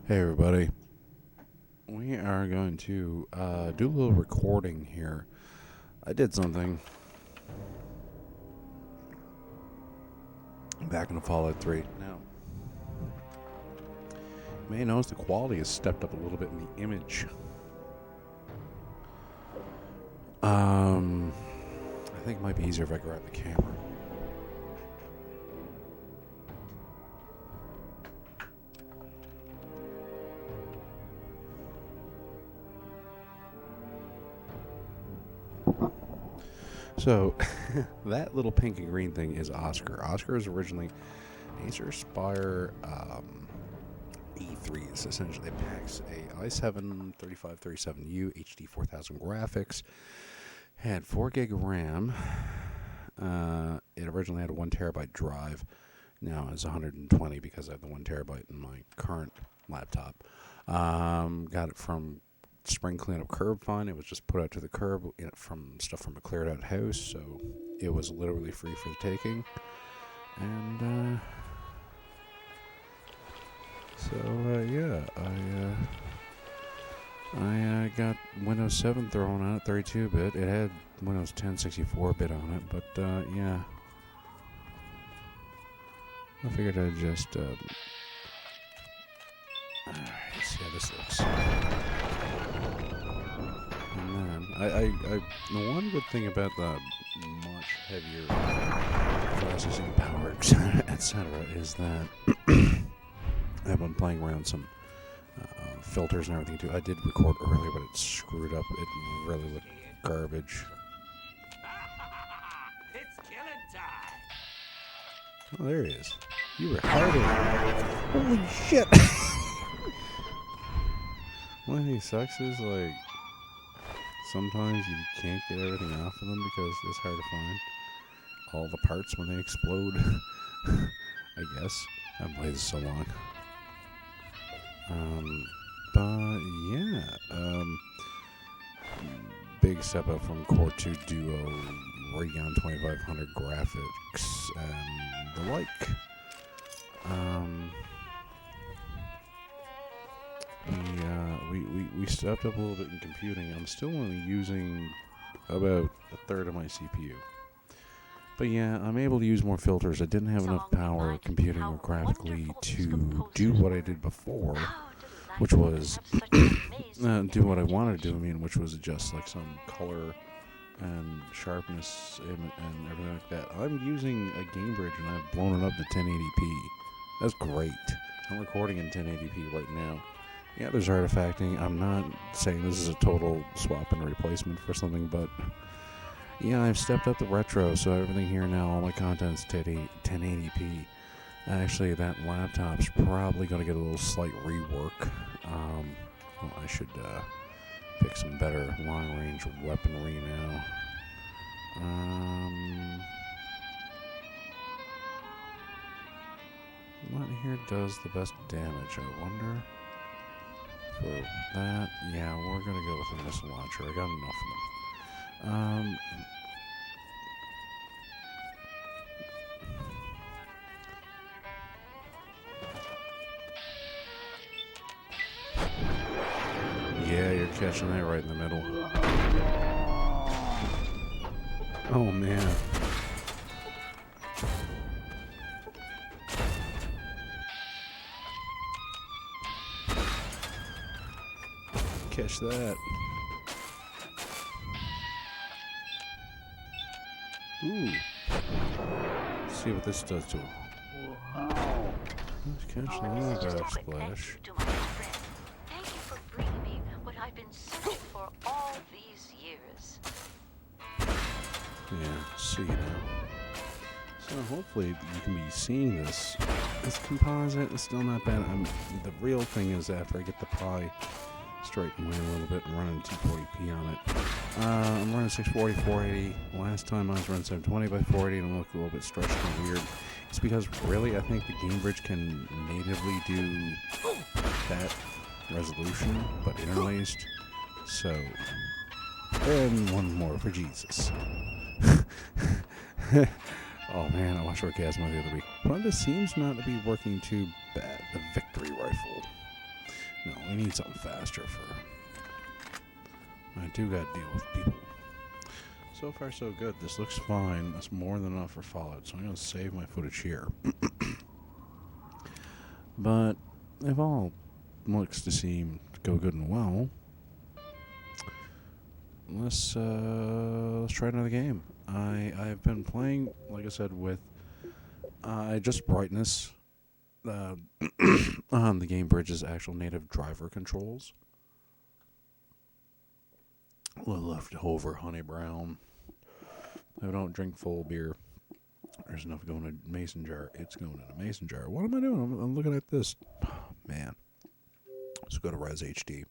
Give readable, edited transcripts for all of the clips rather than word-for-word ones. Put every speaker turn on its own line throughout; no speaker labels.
Hey everybody, we are going to do a little recording here. I did something back in the Fallout 3. Now, you may notice the quality has stepped up a little bit in the image. I think it might be easier if I grab the camera. So, that little pink and green thing is Oscar. Oscar is originally Acer Spire E3s. Essentially, it packs a i7 3537U HD 4000 graphics, had 4 gig RAM. It originally had a 1 terabyte drive. Now it's 120 because I have the 1 terabyte in my current laptop. Got it from spring cleanup curb fund. It was just put out to the curb from stuff from a cleared out house, so it was literally free for the taking. And I got Windows 7 thrown on it, 32-bit. It had Windows 10 64-bit on it, but yeah, I figured I'd just see how this looks. And then the one good thing about the much heavier processing power, etc., is that I've been playing around some filters and everything too. I did record earlier, but it screwed up. It really looked garbage.
It's killing time.
Oh, there he is. You were hiding. Holy shit! One thing sucks is like sometimes you can't get everything off of them because it's hard to find all the parts when they explode. I guess I've played this so long. But yeah, big step up from Core 2 Duo, Radeon 2500 graphics, and the like. We stepped up a little bit in computing. I'm still only using about a third of my CPU. But yeah, I'm able to use more filters. I didn't have enough power computing or graphically to do what I did before, which was do what I wanted to do, which was adjust like some color and sharpness and everything like that. I'm using a Gamebridge and I've blown it up to 1080p. That's great. I'm recording in 1080p right now. Yeah, there's artifacting. I'm not saying this is a total swap and replacement for something, but yeah, I've stepped up the retro, so everything here now, all my content's 1080p. Actually, that laptop's probably going to get a little slight rework. Well, I should pick some better long-range weaponry now. What here does the best damage, I wonder? For that, yeah, we're going to go with a missile launcher. I got enough of them. Yeah, you're catching that right in the middle. Oh, man. Catch that. Ooh. Let's see what this does to him. Let's catch that backsplash.
Thank you for bringing me what I've been searching for all these years.
Yeah, see now. So hopefully you can be seeing this. This composite is still not bad. The real thing is after I get the pie straighten away a little bit and running 240p on it. I'm running 640, 480. Last time I was running 720 by 480 and it looked a little bit stretched and weird. It's because really I think the Gamebridge can natively do that resolution, but interlaced. So, and one more for Jesus. Oh man, I watched Orgasmo the other week. But this seems not to be working too bad. The victory rifle. You need something faster for... I do gotta deal with people. So far, so good. This looks fine. That's more than enough for Fallout, so I'm gonna save my footage here. But if all looks to seem to go good and well, let's try another game. I've been playing, like I said, with just brightness on the Gamebridge's actual native driver controls. A little leftover honey brown. I don't drink full beer. There's enough going in a mason jar. It's going in a mason jar. What am I doing? I'm looking at this. Oh, man. Let's go to Res HD.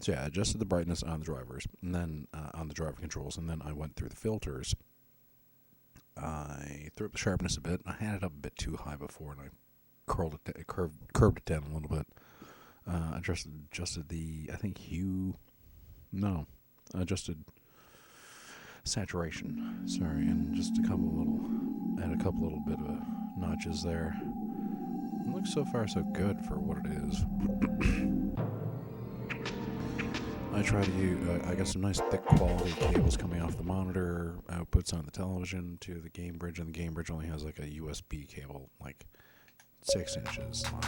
So yeah, I adjusted the brightness on the drivers, and then on the driver controls, and then I went through the filters. I threw up the sharpness a bit. I had it up a bit too high before, and I curved it down a little bit. Adjusted the, I think, hue. No, adjusted saturation. Sorry, and just add a couple little bit of notches there. It looks so far so good for what it is. I try to use, I got some nice thick quality cables coming off the monitor outputs on the television to the Gamebridge, and the Gamebridge only has like a USB cable, like 6 inches long.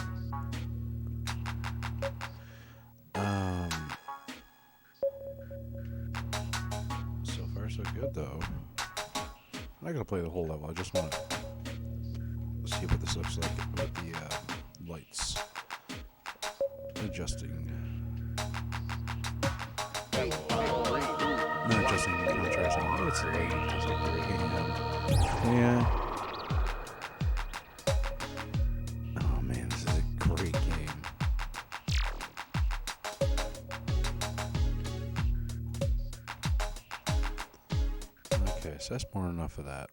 So far so good though. I'm not gonna play the whole level. I just want to see what this looks like with the lights adjusting. Not adjusting the contrast. It's late. It's like 3 a.m. Yeah. Oh man, this is a great game. Okay, so that's more than enough of that.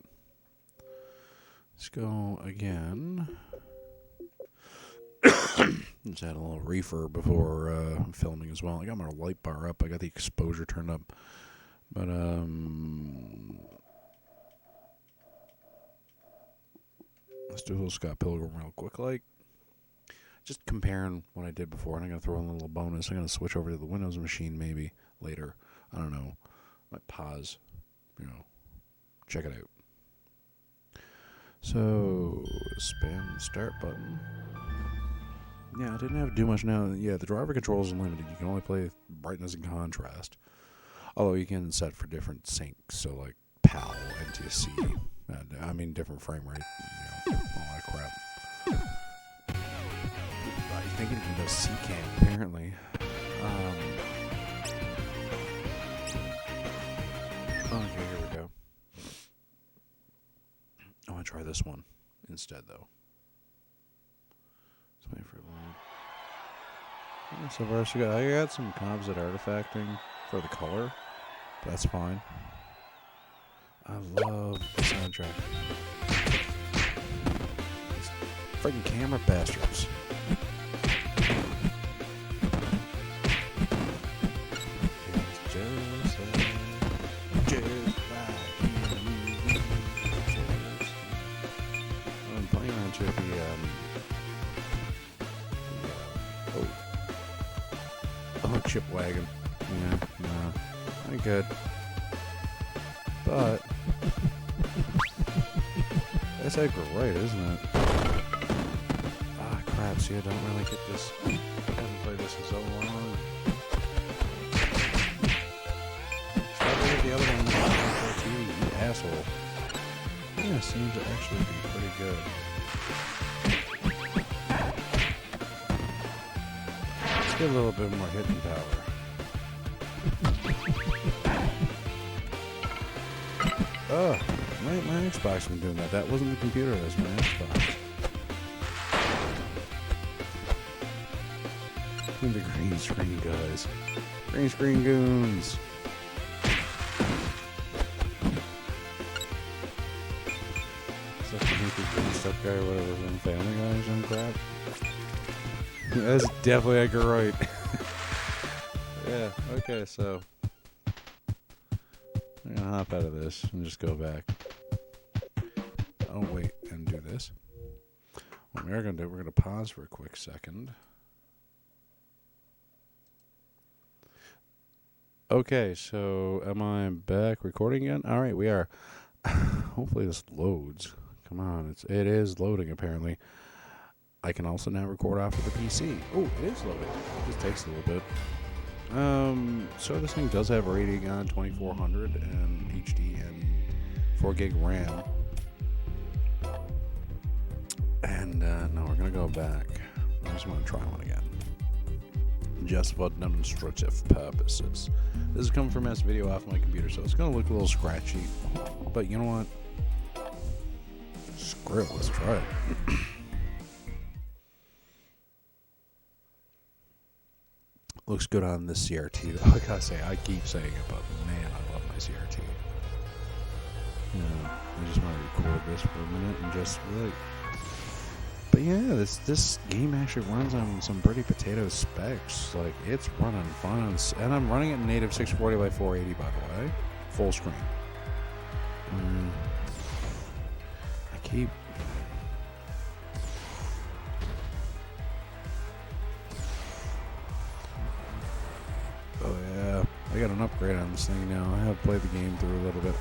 Let's go again. Just add a little refurb before filming as well. I got my light bar up. I got the exposure turned up. But, let's do a little Scott Pilgrim real quick. Like, just comparing what I did before. And I'm going to throw in a little bonus. I'm going to switch over to the Windows machine maybe later. I don't know. Might pause. Check it out. So, spam the start button. Yeah, I didn't have to do much now. Yeah, the driver controls are limited. You can only play brightness and contrast. Although you can set for different syncs, so like PAL, NTSC, different frame rate, all that crap. I think it even does CCAM, apparently. Okay, here we go. I want to try this one instead, though. Let's wait for a little. So far, so good. I got some composite artifacting for the color. That's fine. I love the soundtrack. These freaking camera bastards. I'm playing on to the chip wagon. Yeah, no. Ain't good. But that's great, isn't it? Ah, crap. See, I don't really get this. I haven't played this in so long. Stop looking at the other one. You asshole. Yeah, it seems to actually be pretty good. Let's get a little bit more hitting power. Oh, my Xbox was doing that. That wasn't the computer, that was my Xbox. The green screen guys. Green screen goons. Such a hinky green stuff guy or whatever from Family Guy or some crap. That's definitely like right. Yeah, okay, so I'm gonna hop out of this and just go back. Oh, wait, and do this. What we're gonna do, we're gonna pause for a quick second. Okay, so am I back recording again? All right, we are. Hopefully this loads. Come on, it is loading apparently. I can also now record off of the PC. Oh, it is loading. It just takes a little bit. So this thing does have Radeon 2400 and HD and 4 gig RAM. And no, we're gonna go back. I just want to try one again, just for demonstrative purposes. This is coming from S video off my computer, so it's gonna look a little scratchy. But you know what? Screw it, let's try it. Looks good on this CRT. I gotta say, I keep saying it, but man, I love my CRT. I just want to record this for a minute and just really. But yeah, this game actually runs on some pretty potato specs. Like, it's running fine, and I'm running it in native 640 by 480, by the way, full screen. I keep. Oh yeah, I got an upgrade on this thing now. I have played the game through a little bit.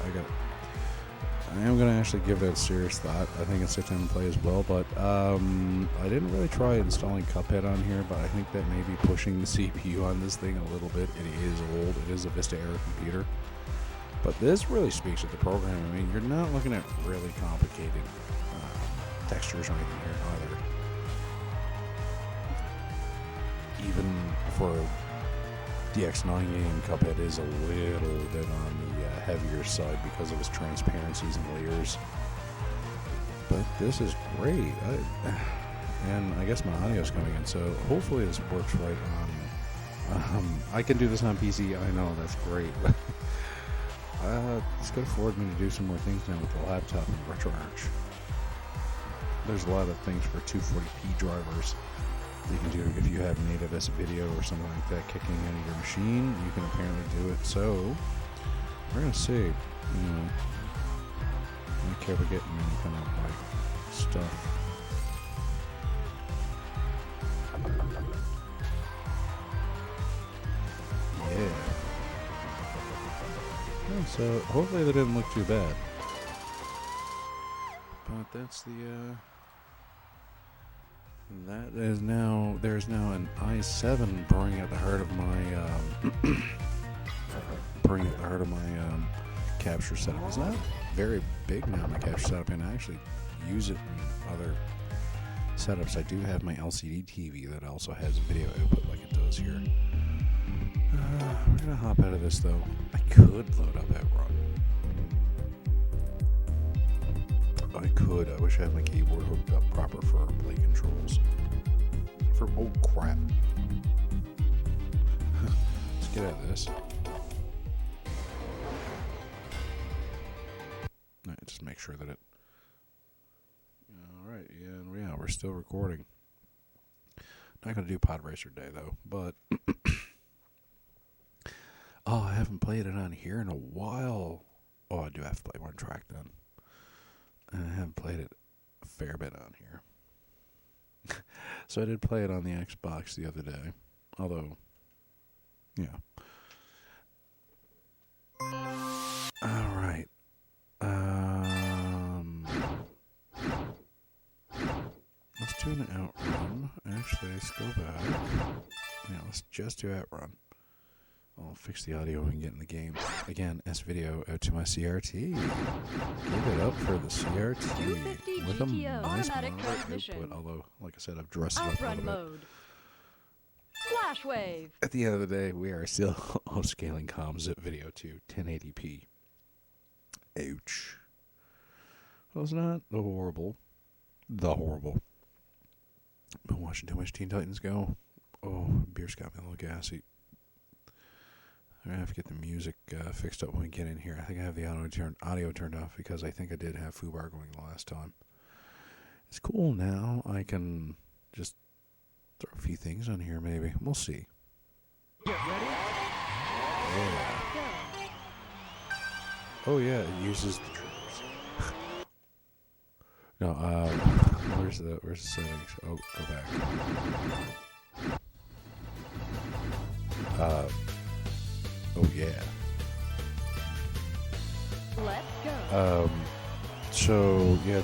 I am going to actually give it a serious thought. I think it's sit down and play as well, but I didn't really try installing Cuphead on here, but I think that may be pushing the CPU on this thing a little bit. It is old. It is a Vista era computer. But this really speaks to the program. I mean, you're not looking at really complicated textures or anything here either. Even for the X9 game, Cuphead is a little bit on the heavier side because of its transparencies and layers. But this is great. And I guess my audio is coming in, so hopefully this works right on. I can do this on PC. I know, that's great. It's going to afford me to do some more things now with the laptop and RetroArch. There's a lot of things for 240p drivers you can do if you have native S video or something like that kicking into your machine. You can apparently do it. So we're gonna see. I don't care about getting any kind of like stuff. Yeah. So hopefully that didn't look too bad. But that's the that is now, there's now an i7 brewing at the heart of my capture setup. It's not very big now, my capture setup, and I actually use it in other setups. I do have my LCD TV that also has video output like it does here. We're gonna hop out of this though. I could load up Outrun. I could. I wish I had my keyboard hooked up proper for play controls. Oh crap. Let's get out of this. Alright, just make sure that it. Alright, yeah, we're still recording. Not gonna do Pod Racer Day though, but oh, I haven't played it on here in a while. Oh, I do have to play one track then. And I haven't played it a fair bit on here. So I did play it on the Xbox the other day. Although, yeah. Alright. Let's do an Outrun. Actually, let's go back. Yeah, let's just do Outrun. I'll fix the audio and get in the game. Again, S-Video out to my CRT. Give it up for the CRT with a nice monitor output. Although, like I said, I've dressed it up a little bit.
Flash wave.
At the end of the day, we are still upscaling comms at video to 1080p. Ouch. Well, it's not the horrible. Been watching too much Teen Titans Go. Oh, beer's got me a little gassy. I'm going to have to get the music fixed up when we get in here. I think I have the audio turned off because I think I did have foobar going the last time. It's cool now. I can just throw a few things on here maybe. We'll see.
Get ready?
Yeah. Oh yeah, it uses the triggers. No, where's the settings? Oh, go back. Oh yeah.
Let's go.
So yeah,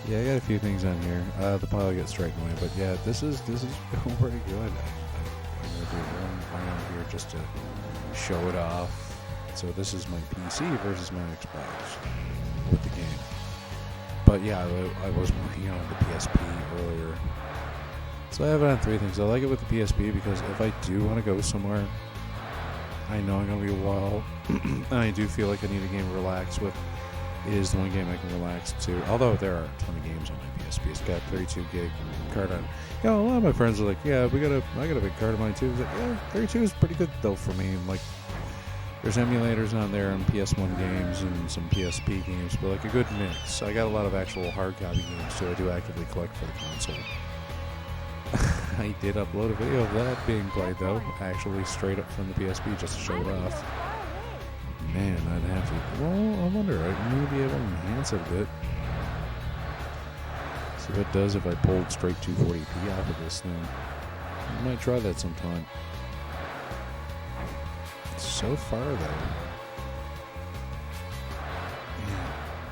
yeah, I got a few things on here. The pilot gets striking away, but yeah, this is going pretty good. I'm gonna do one round here just to show it off. So this is my PC versus my Xbox with the game. But yeah, I was working on the PSP earlier. So I have it on 3 things. I like it with the PSP because if I do want to go somewhere, I know I'm going to be a while, and I do feel like I need a game to relax with. It is the one game I can relax to, although there are a ton of games on my PSP. It's got 32 gig card on. You know, a lot of my friends are like, yeah, I got a big card on mine too. I was like, yeah, 32 is pretty good though for me. And like, there's emulators on there and PS1 games and some PSP games, but like a good mix. I got a lot of actual hard copy games too. I do actively collect for the console. I did upload a video of that being played though, actually straight up from the PSP just to show it off. Man, I'd have to. Well, I wonder. I may be able to enhance it a bit. See what it does if I pulled straight 240p off of this thing. I might try that sometime. So far, though, yeah,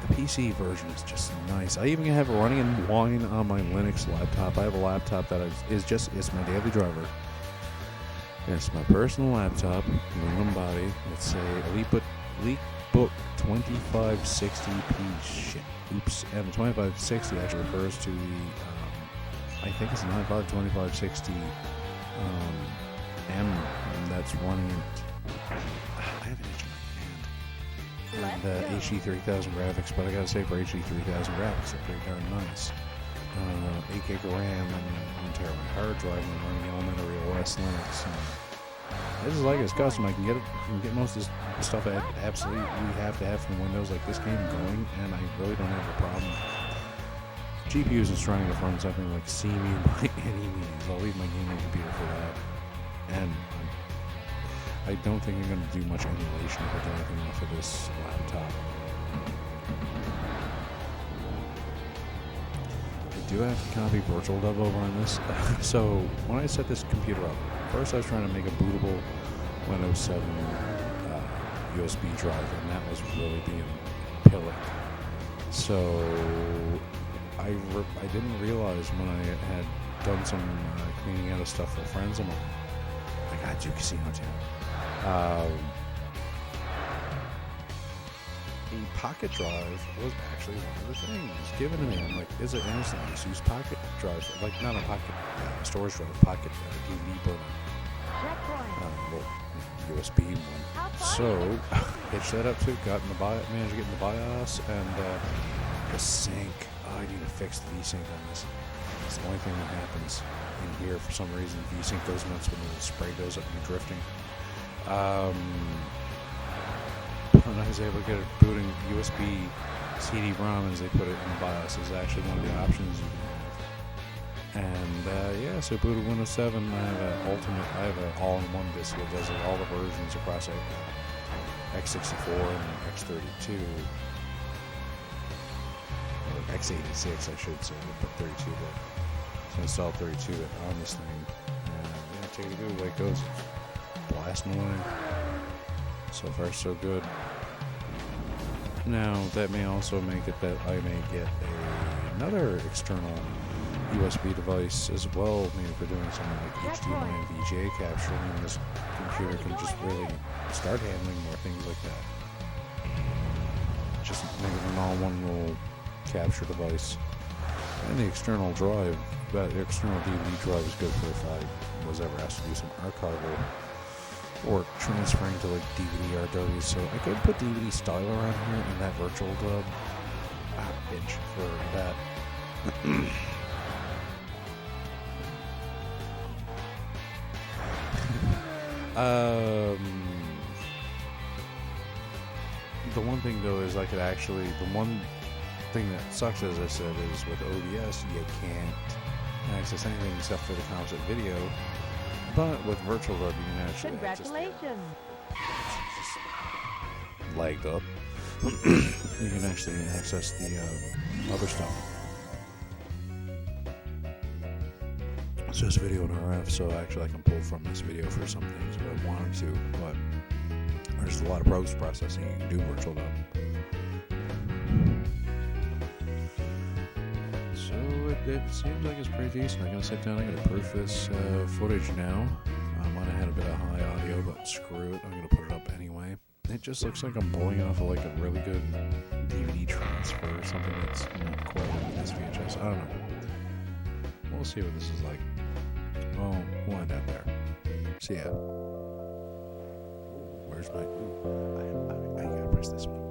the PC version is just nice. I even have it running in Wine on my Linux laptop. I have a laptop that is my daily driver. It's my personal laptop, aluminum body. It's a EliteBook 2560p. Shit. Oops. And the 2560 actually refers to the, I think it's a 2560 M that's running it. I have an itch in my hand. And HD3000 graphics, but I gotta say for HD3000 graphics, they're pretty darn nice. 8 gig of RAM and 1 terabyte hard drive and running elementary OS Linux. I just like it. It's custom. I can get most of the stuff I absolutely have to have from Windows, like this game, going, and I really don't have a problem. GPU isn't trying to run something like CMU by any means. I'll leave my gaming computer for that. And I don't think I'm going to do much emulation if I do anything off of this laptop. I do have to copy virtual dev over on this. So when I set this computer up, first I was trying to make a bootable Windows 7 USB drive, and that was really being pillock. So I didn't realize when I had done some cleaning out of stuff for friends, I'm like, I gotta do Casino Town. The pocket drive was actually one of the things given to me. I'm like, is it innocent use pocket drive? Like, not a pocket storage drive, pocket DVD burner. USB one. So, pitched that up too, managed to get in the BIOS, and the sync. Oh, I need to fix the VSync on this. It's the only thing that happens in here for some reason. VSync goes nuts when the spray goes up and you're drifting. When I was able to get it booting USB CD-ROM, as they put it in the BIOS, is actually one of the options you can have. And yeah, so booted Windows 7. I have an all-in-one disk that does all the versions across x64 and x32, or x86, I should say, but 32-bit. So I installed 32-bit on this thing, and yeah, take it good, away it goes, blasting away. So far, so good. Now, that may also make it that I may get another external USB device as well, maybe for doing something like HDMI and VGA capture, and this computer can just really start handling more things like that. Just make it an all-one little capture device. And the external drive, that external DVD drive is good for if I was ever asked to do some archival or transferring to like DVD RWs. So I could put DVD styler on here and that virtual dub. Itch for that. The one thing though is I could actually, the one thing that sucks, as I said, is with OBS you can't access anything except for the composite video. But with virtual dub, you can actually
Congratulations!
Lagged up. You can actually access the other stuff. It's just video and RF, so actually I can pull from this video for some things if I wanted to, but there's a lot of post-processing you can do virtual dump. So it seems like it's pretty decent. I'm going to sit down, I'm going to proof this footage now. I might have had a bit of high audio, but screw it, I'm going to put it up anyway. It just looks like I'm pulling off of like a really good DVD transfer or something that's not quite like this VHS. I don't know. We'll see what this is like. Well, we'll end up there. See ya. Where's my... I gotta press this one.